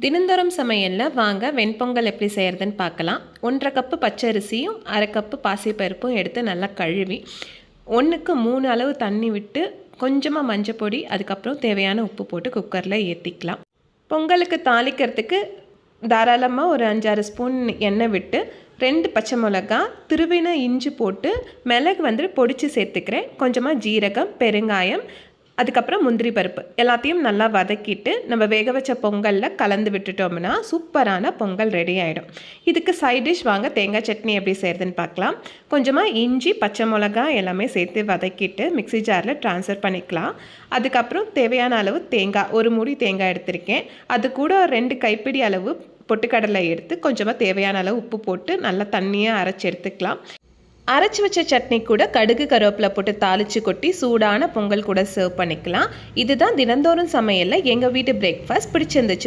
தினந்தோறும் சமையலில் வாங்க வெண்பொங்கல் எப்படி செய்கிறதுன்னு பார்க்கலாம். 1.5 கப்பு பச்சரிசியும் 1/2 கப்பு பாசிப்பருப்பும் எடுத்து நல்லா கழுவி 1க்கு 3 அளவு தண்ணி விட்டு கொஞ்சமாக மஞ்சள் பொடி, அதுக்கப்புறம் தேவையான உப்பு போட்டு குக்கரில் ஏற்றிக்கலாம். பொங்கலுக்கு தாளிக்கிறதுக்கு தாராளமாக ஒரு 5-6 ஸ்பூன் எண்ணெய் விட்டு 2 பச்சை மிளகா, திருவின இஞ்சி போட்டு மிளகு பொடிச்சு சேர்த்துக்கிறேன். கொஞ்சமாக ஜீரகம், பெருங்காயம், அதுக்கப்புறம் முந்திரி பருப்பு எல்லாத்தையும் நல்லா வதக்கிட்டு நம்ம வேக வச்ச பொங்கலில் கலந்து விட்டுட்டோம்னா சூப்பரான பொங்கல் ரெடி ஆகிடும். இதுக்கு சைட் டிஷ் வாங்க தேங்காய் சட்னி எப்படி செய்கிறதுன்னு பார்க்கலாம். கொஞ்சமாக இஞ்சி, பச்சை மிளகா எல்லாமே சேர்த்து வதக்கிட்டு மிக்ஸி ஜாரில் ட்ரான்ஸ்ஃபர் பண்ணிக்கலாம். அதுக்கப்புறம் தேவையான அளவு தேங்காய், ஒரு மூடி தேங்காய் எடுத்திருக்கேன். அது கூட 2 கைப்பிடி அளவு பொட்டுக்கடலை எடுத்து கொஞ்சமாக தேவையான அளவு உப்பு போட்டு நல்லா தண்ணியாக அரைச்சி எடுத்துக்கலாம். அரைச்சி வச்ச சட்னி கூட கடுகு, கருவேப்பிலை போட்டு தாளித்து கொட்டி சூடான பொங்கல் கூட சர்வ் பண்ணிக்கலாம். இதுதான் தினந்தோறும் சமையலில் எங்கள் வீட்டு பிரேக்ஃபாஸ்ட். பிடிச்சிருந்துச்சுன்னா